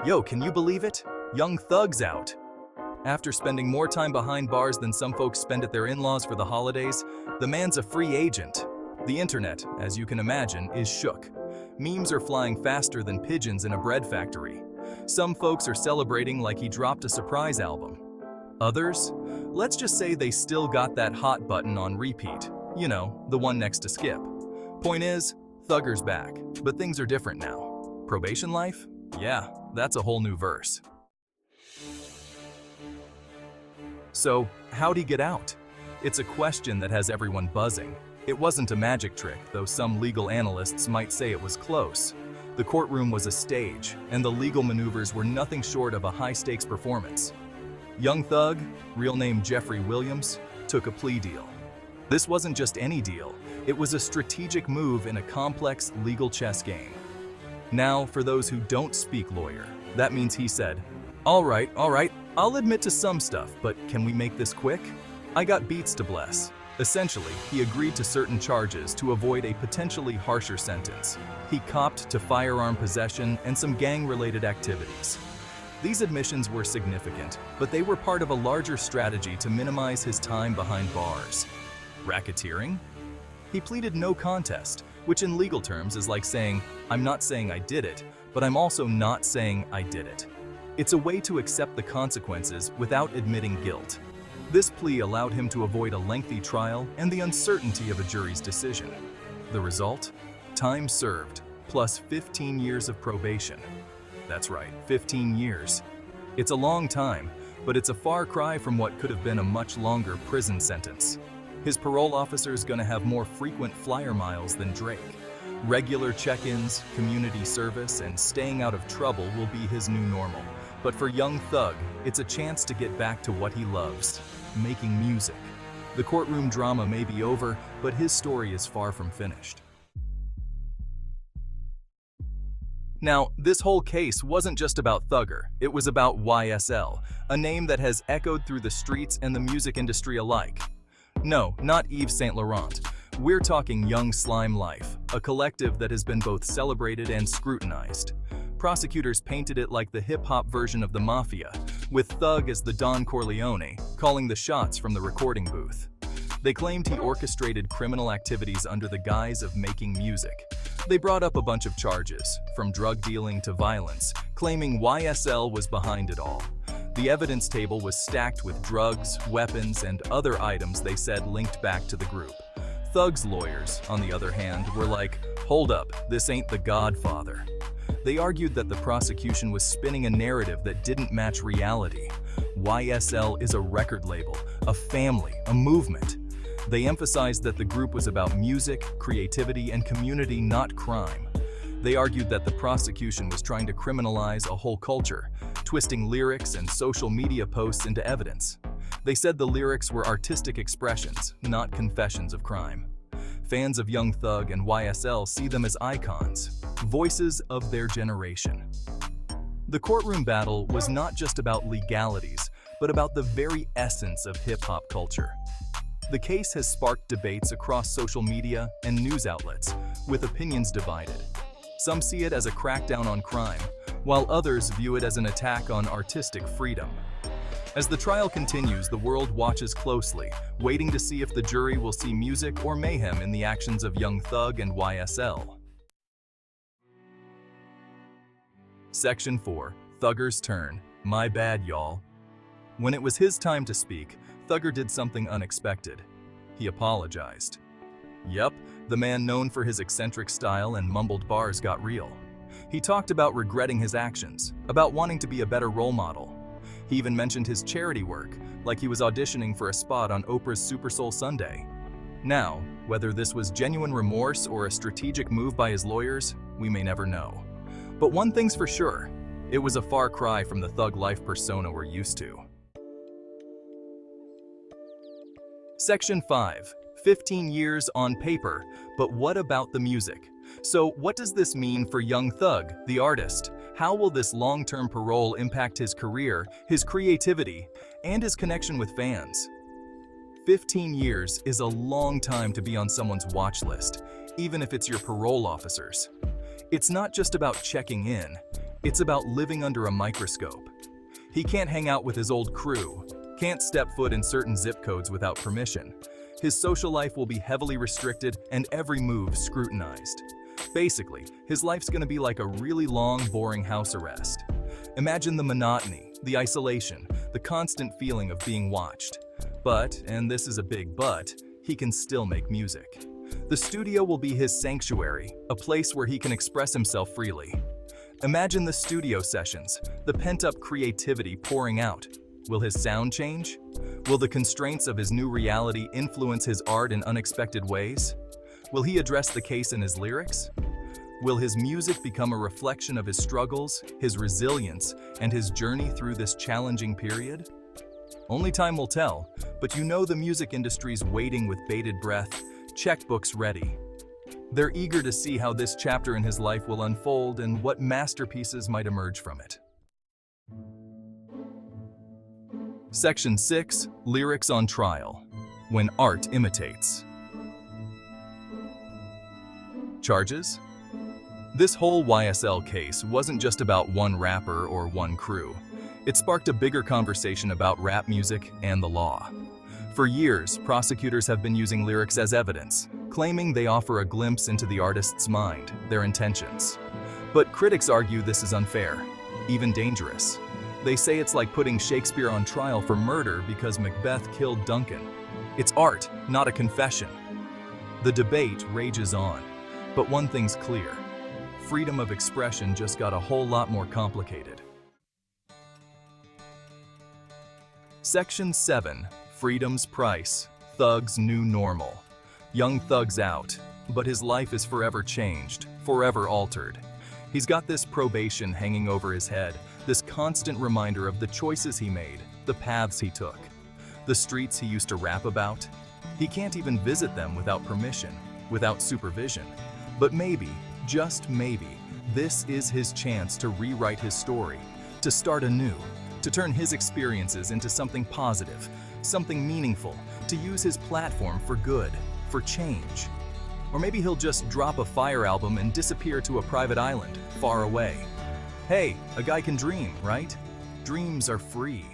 Yo, can you believe it? Young Thug's out. After spending more time behind bars than some folks spend at their in-laws for the holidays, the man's a free agent. The internet, as you can imagine, is shook. Memes are flying faster than pigeons in a bread factory. Some folks are celebrating like he dropped a surprise album. Others, let's just say they still got that hot button on repeat. You know, the one next to skip. Point is, Thugger's back, but things are different now. Probation life? Yeah, that's a whole new verse. So, how'd he get out? It's a question that has everyone buzzing. It wasn't a magic trick, though some legal analysts might say it was close. The courtroom was a stage, and the legal maneuvers were nothing short of a high-stakes performance. Young Thug, real name Jeffrey Williams, took a plea deal. This wasn't just any deal, it was a strategic move in a complex legal chess game. Now, for those who don't speak lawyer, that means he said, all right, I'll admit to some stuff, but can we make this quick? I got beats to bless. Essentially, he agreed to certain charges to avoid a potentially harsher sentence. He copped to firearm possession and some gang-related activities. These admissions were significant, but they were part of a larger strategy to minimize his time behind bars. Racketeering? He pleaded no contest, which in legal terms is like saying, I'm not saying I did it, but I'm also not saying I did it. It's a way to accept the consequences without admitting guilt. This plea allowed him to avoid a lengthy trial and the uncertainty of a jury's decision. The result? Time served, plus 15 years of probation. That's right, 15 years. It's a long time, but it's a far cry from what could have been a much longer prison sentence. His parole officer's gonna have more frequent flyer miles than Drake. Regular check-ins, community service, and staying out of trouble will be his new normal. But for Young Thug, it's a chance to get back to what he loves, making music. The courtroom drama may be over, but his story is far from finished. Now, this whole case wasn't just about Thugger, it was about YSL, a name that has echoed through the streets and the music industry alike. No, not Yves Saint Laurent. We're talking Young Slime Life, a collective that has been both celebrated and scrutinized. Prosecutors painted it like the hip-hop version of the Mafia, with Thug as the Don Corleone, calling the shots from the recording booth. They claimed he orchestrated criminal activities under the guise of making music. They brought up a bunch of charges, from drug dealing to violence, claiming YSL was behind it all. The evidence table was stacked with drugs, weapons, and other items they said linked back to the group. Thug's lawyers, on the other hand, were like, hold up, this ain't The Godfather. They argued that the prosecution was spinning a narrative that didn't match reality. YSL is a record label, a family, a movement. They emphasized that the group was about music, creativity, and community, not crime. They argued that the prosecution was trying to criminalize a whole culture, twisting lyrics and social media posts into evidence. They said the lyrics were artistic expressions, not confessions of crime. Fans of Young Thug and YSL see them as icons, voices of their generation. The courtroom battle was not just about legalities, but about the very essence of hip-hop culture. The case has sparked debates across social media and news outlets, with opinions divided. Some see it as a crackdown on crime, while others view it as an attack on artistic freedom. As the trial continues, the world watches closely, waiting to see if the jury will see music or mayhem in the actions of Young Thug and YSL. Section 4. Thugger's turn. My bad, y'all. When it was his time to speak, Thugger did something unexpected. He apologized. Yep, the man known for his eccentric style and mumbled bars got real. He talked about regretting his actions, about wanting to be a better role model. He even mentioned his charity work, like he was auditioning for a spot on Oprah's Super Soul Sunday. Now, whether this was genuine remorse or a strategic move by his lawyers, we may never know. But one thing's for sure, it was a far cry from the thug life persona we're used to. Section 5. 15 years on paper, but what about the music? So what does this mean for Young Thug, the artist? How will this long-term parole impact his career, his creativity, and his connection with fans? 15 years is a long time to be on someone's watch list, even if it's your parole officers. It's not just about checking in, It's about living under a microscope. He can't hang out with his old crew, can't step foot in certain zip codes without permission. His social life will be heavily restricted and every move scrutinized. Basically, his life's gonna be like a really long, boring house arrest. Imagine the monotony, the isolation, the constant feeling of being watched. But, and this is a big but, he can still make music. The studio will be his sanctuary, a place where he can express himself freely. Imagine the studio sessions, the pent-up creativity pouring out. Will his sound change? Will the constraints of his new reality influence his art in unexpected ways? Will he address the case in his lyrics? Will his music become a reflection of his struggles, his resilience, and his journey through this challenging period? Only time will tell, but you know the music industry's waiting with bated breath, checkbooks ready. They're eager to see how this chapter in his life will unfold and what masterpieces might emerge from it. Section 6. Lyrics on Trial. When Art Imitates. Charges? This whole YSL case wasn't just about one rapper or one crew. It sparked a bigger conversation about rap music and the law. For years, prosecutors have been using lyrics as evidence, claiming they offer a glimpse into the artist's mind, their intentions. But critics argue this is unfair, even dangerous. They say it's like putting Shakespeare on trial for murder because Macbeth killed Duncan. It's art, not a confession. The debate rages on, but one thing's clear. Freedom of expression just got a whole lot more complicated. Section 7. Freedom's Price. Thug's New Normal. Young Thug's out, but his life is forever changed, forever altered. He's got this probation hanging over his head, this constant reminder of the choices he made, the paths he took, the streets he used to rap about. He can't even visit them without permission, without supervision. But maybe, just maybe, this is his chance to rewrite his story, to start anew, to turn his experiences into something positive, something meaningful, to use his platform for good, for change. Or maybe he'll just drop a Fire album and disappear to a private island, far away. Hey, a guy can dream, right? Dreams are free.